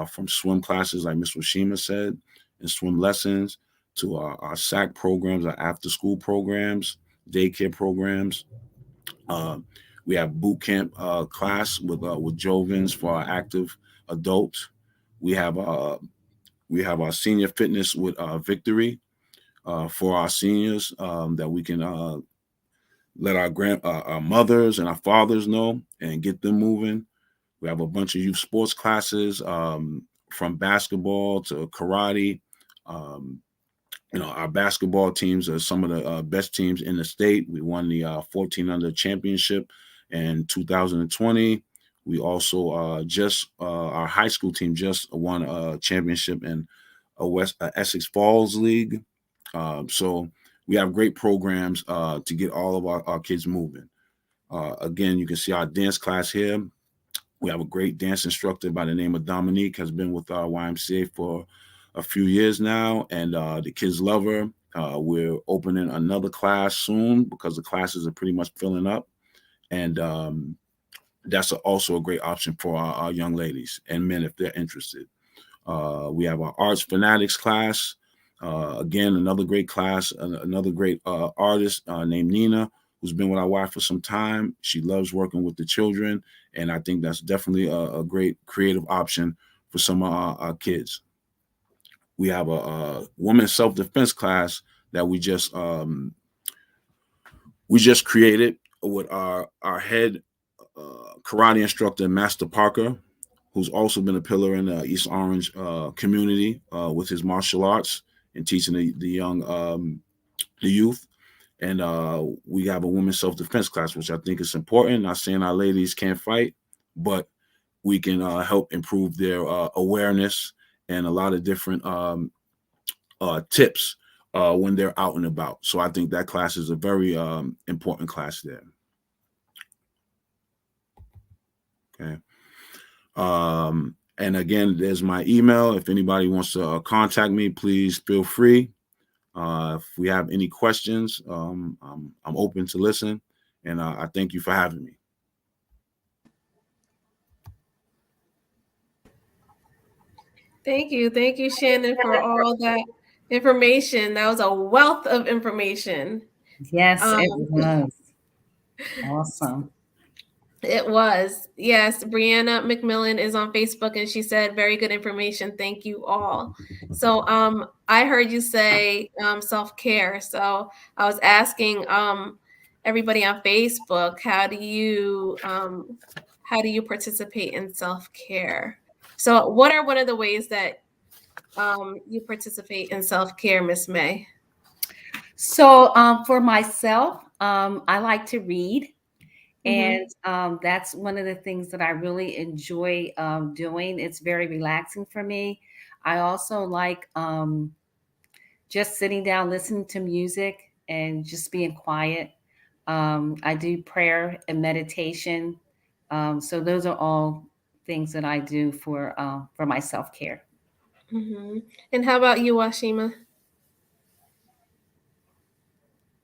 from swim classes, like Ms. Washima said, and swim lessons, to our SAC programs, our after-school programs, daycare programs. We have boot camp class with Jovens for our active adults. We have our senior fitness with Victory. for our seniors, that we can let our mothers and our fathers know and get them moving. We have a bunch of youth sports classes, from basketball to karate. Our basketball teams are some of the best teams in the state. We won the 14 under championship in 2020. We also our high school team just won a championship in a Essex Falls League. So we have great programs to get all of our kids moving. Again, you can see our dance class here. We have a great dance instructor by the name of Dominique, has been with our YMCA for a few years now, and the kids love her. We're opening another class soon because the classes are pretty much filling up. And that's also a great option for our young ladies and men if they're interested. We have our Arts Fanatics class. Again, another great class, another great artist named Nina, who's been with our wife for some time. She loves working with the children, and I think that's definitely a great creative option for some of our kids. We have a women's self-defense class that we just created with our head karate instructor, Master Parker, who's also been a pillar in the East Orange community with his martial arts and teaching the youth. And we have a women's self-defense class, which I think is important. Not saying our ladies can't fight, but we can help improve their awareness and a lot of different tips when they're out and about. So I think that class is a very important class there. Okay. And again, there's my email. If anybody wants to contact me, please feel free. If we have any questions, I'm open to listen. And I thank you for having me. Thank you, Shannon, for all that information. That was a wealth of information. Yes, it was. Awesome. It was. Yes, Brianna McMillan is on Facebook, and she said, very good information. Thank you all. So I heard you say self-care. So I was asking everybody on Facebook, how do you participate in self-care? So what are one of the ways that you participate in self-care, Miss May? So for myself, I like to read. And that's one of the things that I really enjoy doing. It's very relaxing for me. I also like just sitting down, listening to music and just being quiet. I do prayer and meditation. So those are all things that I do for my self-care. And how about you, Washima?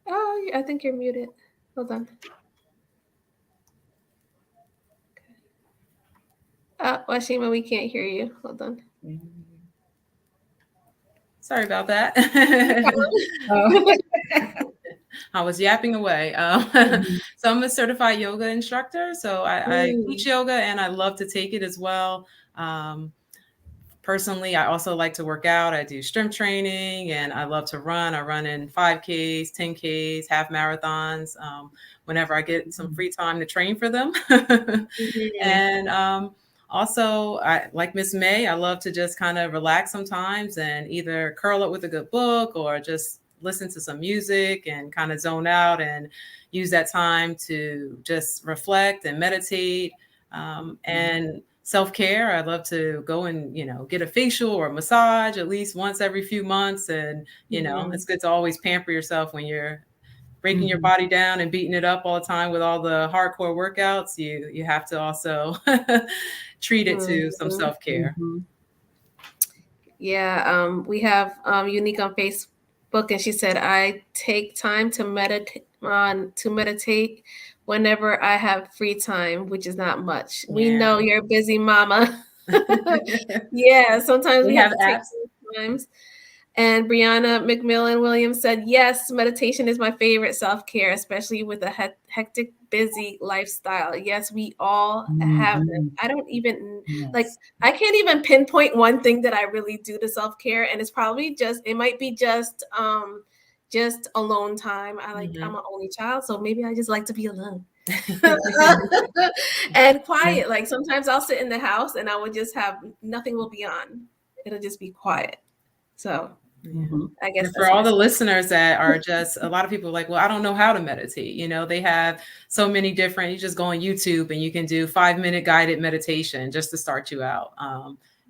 Oh, I think you're muted. Hold on. Washima, we can't hear you. Hold on. Sorry about that. I was yapping away. So I'm a certified yoga instructor. So I teach yoga and I love to take it as well. Personally, I also like to work out. I do strength training and I love to run. I run in 5Ks, 10Ks, half marathons, whenever I get some free time to train for them. And also, like Miss May, I love to just kind of relax sometimes and either curl up with a good book or just listen to some music and kind of zone out and use that time to just reflect and meditate. And self-care, I love to go and, get a facial or a massage at least once every few months. And, it's good to always pamper yourself when you're breaking your body down and beating it up all the time with all the hardcore workouts. You have to also treat it to some self-care. Yeah, we have Unique on Facebook, and she said, I take time to meditate whenever I have free time, which is not much. Yeah. We know you're a busy mama. Yeah, sometimes we have to take times. And Brianna McMillan Williams said, yes, meditation is my favorite self-care, especially with a hectic, busy lifestyle. Yes, we all have it. I don't even I can't even pinpoint one thing that I really do to self-care. And it's probably it might be just alone time. I'm an only child, so maybe I just like to be alone. And quiet. Like sometimes I'll sit in the house and I would just have nothing will be on. It'll just be quiet. So I guess and for all the listeners that are just, a lot of people are like, well, I don't know how to meditate. You know, they have so many different, you just go on YouTube and you can do 5-minute guided meditation just to start you out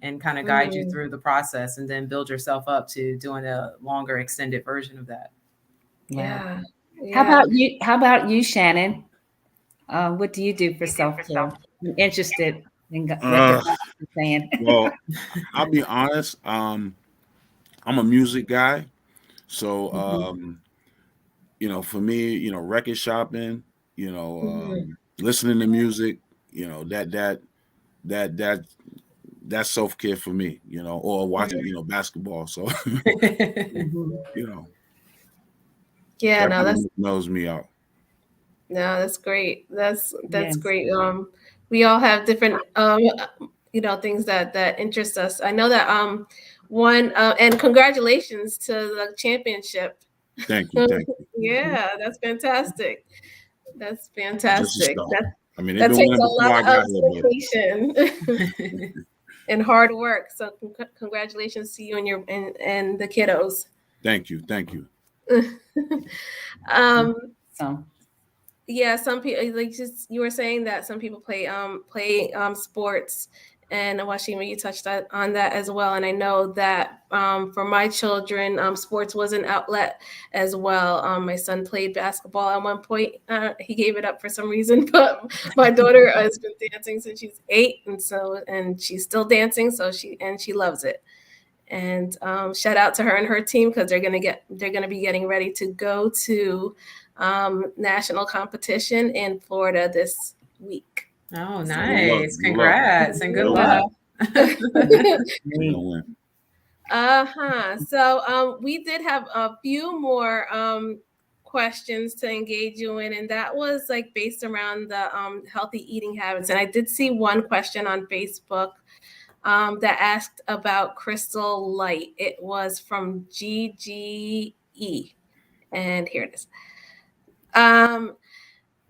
and kind of guide you through the process and then build yourself up to doing a longer extended version of that. Yeah. How about you, Shannon? What do you do for self-care? I'm interested in what the doctor is saying. Well, I'll be honest. I'm a music guy, so you know, for me, you know, record shopping, you know, listening to music, you know, that's self-care for me, you know, or watching, you know, basketball. So, you know, yeah, no, that knows me out. No, that's great. That's great. We all have different you know, things that interest us. I know that one and congratulations to the championship. Thank you. Thank you. Yeah, that's fantastic. That's fantastic. That takes a lot of dedication and hard work. So congratulations to you and your and the kiddos. Thank you. Thank you. Yeah, some people, like just you were saying that some people play sports, and Washima, you touched on that as well. And I know that for my children, sports was an outlet as well. My son played basketball at one point. He gave it up for some reason, but my daughter has been dancing since she's 8, and she's still dancing. So she loves it. And shout out to her and her team because they're gonna be getting ready to go to national competition in Florida this week. Oh, nice. Congrats and good luck. So we did have a few more questions to engage you in, and that was like based around the healthy eating habits. And I did see one question on Facebook that asked about Crystal Light. It was from GGE, and here it is.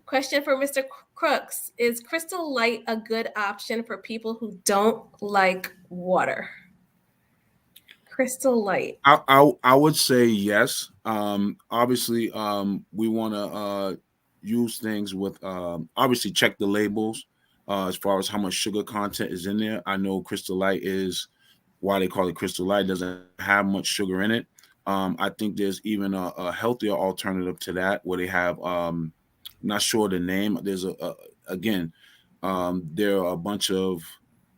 Question for Mr. Crooks: is Crystal Light a good option for people who don't like water? Crystal Light. I would say yes. Obviously, we want to use things with obviously check the labels as far as how much sugar content is in there. I know Crystal Light is why they call it Crystal Light. It doesn't have much sugar in it. I think there's even a healthier alternative to that where they have I'm not sure the name. There's again, there are a bunch of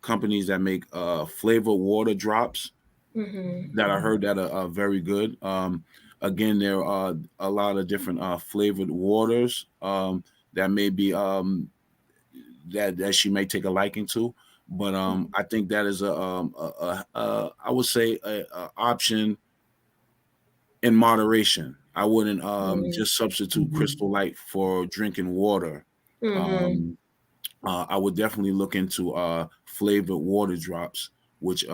companies that make flavored water drops that I heard that are very good. Again, there are a lot of different flavored waters that may be that she may take a liking to. But I think that is I would say a option in moderation. I wouldn't just substitute Crystal Light for drinking water. I would definitely look into flavored water drops, which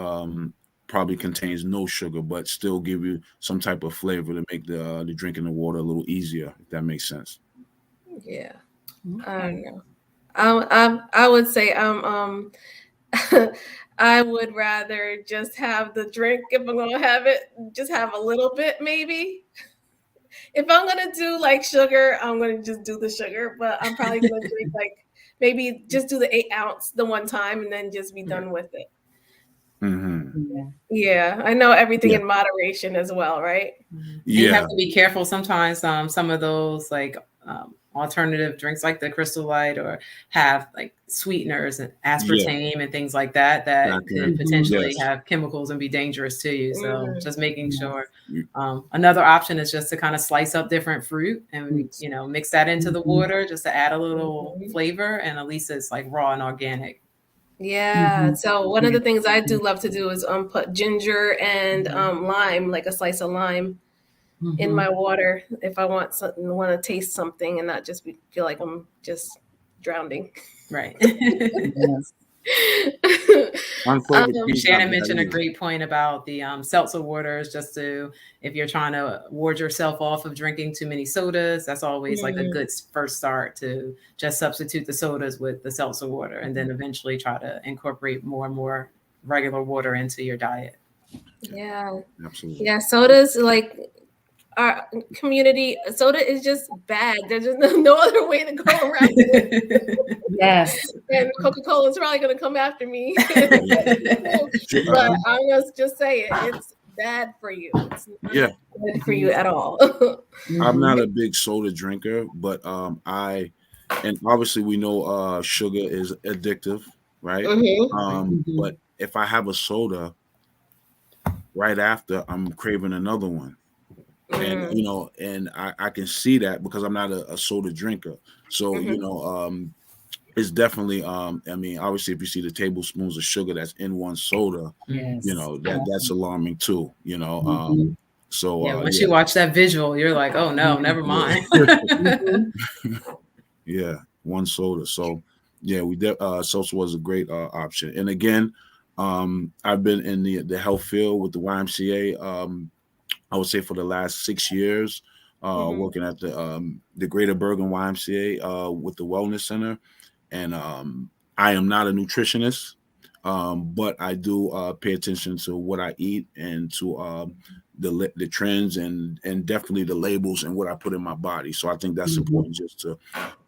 probably contains no sugar, but still give you some type of flavor to make the drinking the water a little easier, if that makes sense. Yeah, I don't know. I would say I would rather just have the drink if I'm gonna have it. Just have a little bit, maybe. If I'm gonna do like sugar, I'm gonna just do the sugar. But I'm probably gonna drink like maybe just do the 8 ounce the one time and then just be done with it. Yeah, I know everything in moderation as well, right? Yeah, you have to be careful sometimes. Some of those like alternative drinks like the Crystal Light or have like sweeteners and aspartame and things like that could potentially have chemicals and be dangerous to you. So just making sure. Another option is just to kind of slice up different fruit and mix that into the water just to add a little flavor, and at least it's like raw and organic. Yeah. So one of the things I do love to do is put ginger and lime, like a slice of lime, in my water if I want to taste something and not just feel like I'm just drowning. Right. Yes. Shannon mentioned a great point about the seltzer waters, just to, if you're trying to ward yourself off of drinking too many sodas, that's always like a good first start, to just substitute the sodas with the seltzer water and then eventually try to incorporate more and more regular water into your diet. Yeah. Absolutely. Yeah. Sodas, like our community, soda is just bad. There's just no other way to go around it. Yes. And Coca-Cola is probably going to come after me. But I'm going to just say it. It's bad for you. It's not good for you at all. I'm not a big soda drinker, but and obviously we know sugar is addictive, right? But if I have a soda right after, I'm craving another one. And you know, and I can see that because I'm not a soda drinker. So you know, it's definitely I mean, obviously if you see the tablespoons of sugar that's in one soda, you know, that's alarming too, you know. So once you watch that visual, you're like, oh no, never mind. Yeah, one soda. So yeah, seltzer was a great option. And again, I've been in the health field with the YMCA. I would say for the last 6 years, working at the Greater Bergen YMCA with the Wellness Center. And I am not a nutritionist, but I do pay attention to what I eat and to the trends and definitely the labels and what I put in my body. So I think that's important, just to,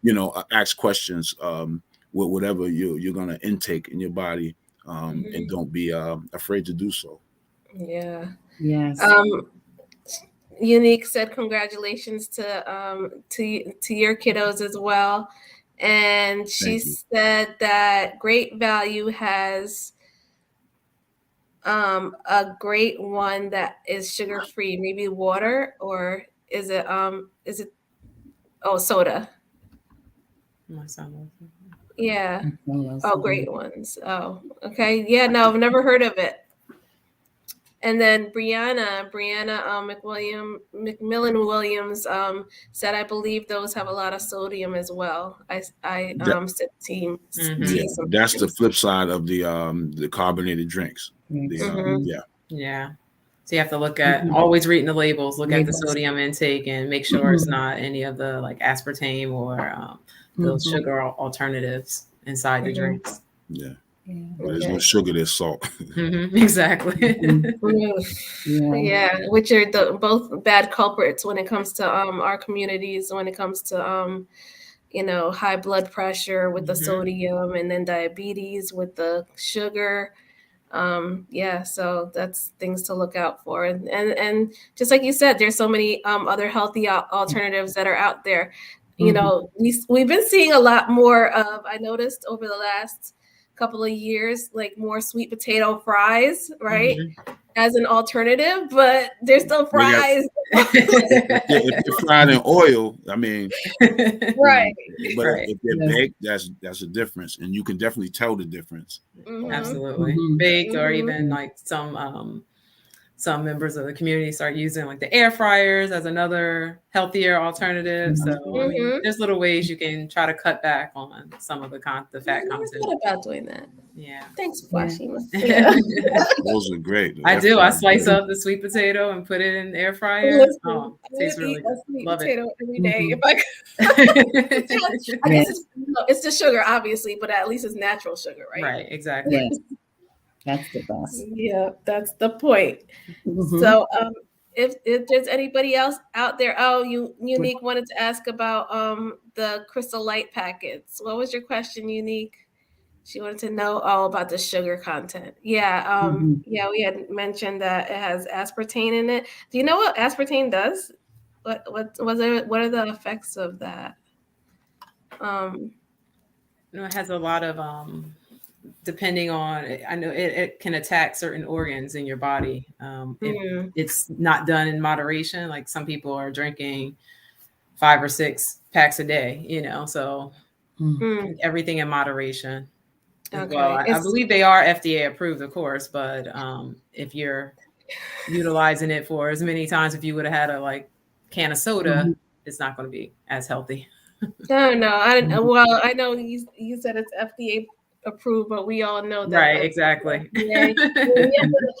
you know, ask questions with whatever you're going to intake in your body, and don't be afraid to do so. Yeah. Yes. Unique said congratulations to your kiddos as well. And she said that Great Value has a great one that is sugar free, maybe water, or is it soda? Yeah. Oh, great ones. Oh, okay. Yeah, no, I've never heard of it. And then Brianna McMillan Williams said, I believe those have a lot of sodium as well. I said team. Yeah, that's the flip side of the carbonated drinks. Yeah. So you have to look at, always reading the labels, look at the sodium intake and make sure it's not any of the like aspartame or those sugar alternatives inside the drinks. Yeah. Well, there's no sugar, there's salt. Exactly. Yeah, which are both bad culprits when it comes to our communities, when it comes to you know, high blood pressure with the sodium, and then diabetes with the sugar. Yeah, so that's things to look out for. And just like you said, there's so many other healthy alternatives that are out there. You know, we've been seeing a lot more of, I noticed over the last couple of years, like more sweet potato fries, right? As an alternative, but they're still fries. If they're fried in oil, I mean, right. But if they're baked, that's a difference, and you can definitely tell the difference. Absolutely, baked, or even like some members of the community start using like the air fryers as another healthier alternative. So I mean, there's little ways you can try to cut back on some of the fat content. What about doing that? Yeah. Thanks, Washima. Those are great. I do. I slice up the sweet potato and put it in the air fryer. Oh, it tastes really good. Sweet Love potato it every day. If I guess it's the sugar, obviously, but at least it's natural sugar, right? Right. Exactly. Yes. That's the best. Yeah, that's the point. So if there's anybody else out there, Unique wanted to ask about the Crystal Light packets. What was your question, Unique? She wanted to know all about the sugar content. Yeah, yeah, we had mentioned that it has aspartame in it. Do you know what aspartame does? What are the effects of that? It has a lot of depending on, I know it can attack certain organs in your body. If it's not done in moderation, like some people are drinking 5 or 6 packs a day, you know, so everything in moderation. Okay. Well, I believe they are FDA approved, of course, but if you're utilizing it for as many times, if you would have had a can of soda, it's not going to be as healthy. No, well, I know you said it's FDA approved, but we all know that Right, exactly. FDA, we have to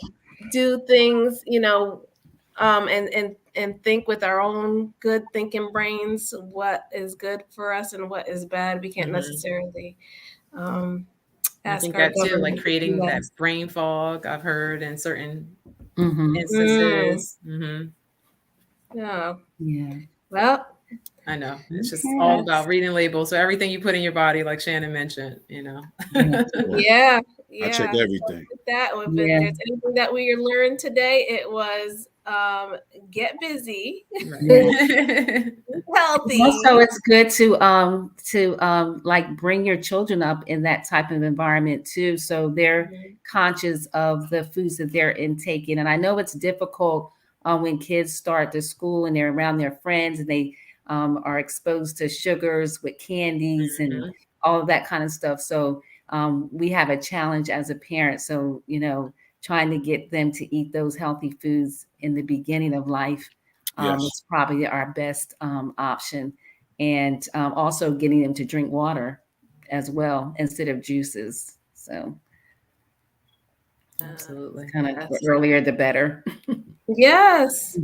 do things, and think with our own good thinking brains what is good for us and what is bad. We can't necessarily I ask think our that too, government to creating do that brain fog, I've heard in certain Mm-hmm. instances. Yeah. Yeah. Well, I know. It's just all about reading labels. So everything you put in your body, like Shannon mentioned, yeah. I check everything. If there's anything that we learned today, it was get busy, healthy. Also, it's good to like bring your children up in that type of environment too, so they're conscious of the foods that they're intaking. And I know it's difficult when kids start to school and they're around their friends and they are exposed to sugars with candies and all of that kind of stuff. So we have a challenge as a parent. So, trying to get them to eat those healthy foods in the beginning of life is probably our best option. And also getting them to drink water as well instead of juices. So absolutely. Kind of the earlier, the better. Yes.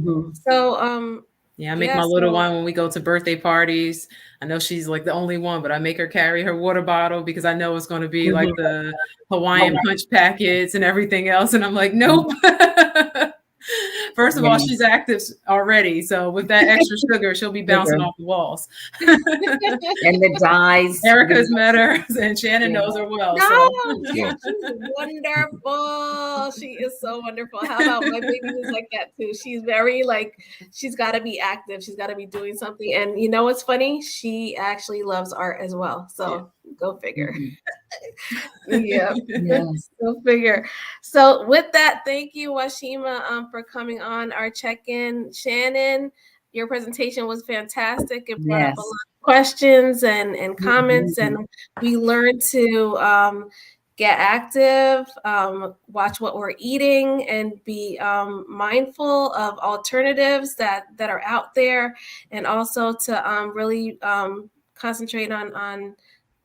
So, I make my little one when we go to birthday parties. I know she's like the only one, but I make her carry her water bottle because I know it's going to be like the Hawaiian punch packets and everything else. And I'm like, nope. First of all, she's active already. So with that extra sugar, she'll be bouncing off the walls. And the dyes. Erica's met her and Shannon knows her well. No, she's wonderful. She is so wonderful. How about my baby is like that too? She's very she's got to be active. She's got to be doing something. And you know what's funny? She actually loves art as well. So go figure. Go figure. So with that, thank you, Washima, for coming on our check-in. Shannon, your presentation was fantastic. It brought up a lot of questions and comments, and we learned to get active, watch what we're eating, and be mindful of alternatives that are out there, and also to really concentrate on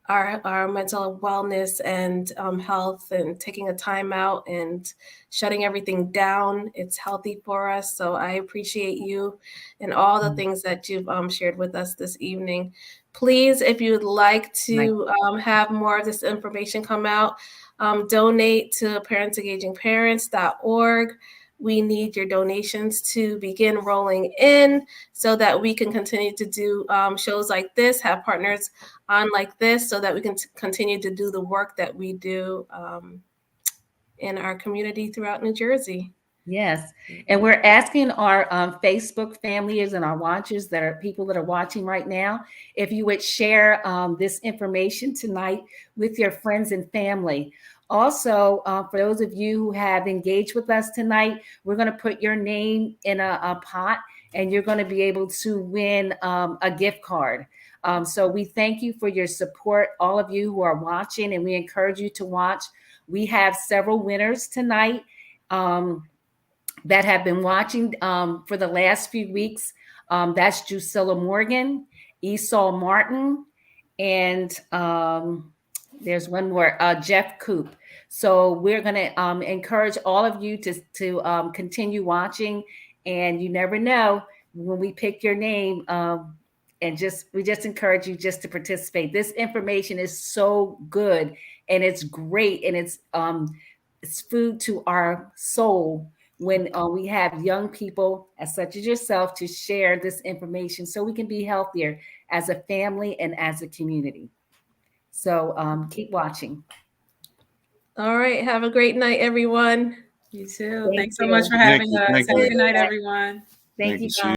our mental wellness and health, and taking a time out and shutting everything down. It's healthy for us. So I appreciate you and all the things that you've shared with us this evening. Please, if you'd like to have more of this information come out, donate to parentsengagingparents.org. We need your donations to begin rolling in so that we can continue to do shows like this, have partners on like this, so that we can continue to do the work that we do in our community throughout New Jersey. Yes. And we're asking our Facebook families and our watchers, that are people that are watching right now, if you would share this information tonight with your friends and family. Also, for those of you who have engaged with us tonight, we're going to put your name in a pot, and you're going to be able to win a gift card. So we thank you for your support, all of you who are watching, and we encourage you to watch. We have several winners tonight that have been watching for the last few weeks. That's Drusilla Morgan, Esau Martin, and there's one more, Jeff Coop. So we're going to encourage all of you to continue watching, and you never know when we pick your name. And we just encourage you just to participate. This information is so good, and it's great, and it's food to our soul when we have young people such as yourself to share this information, so we can be healthier as a family and as a community. So keep watching. All right. Have a great night, everyone. You too. Thanks so much for having us. Have a good night, everyone. Thank you, guys.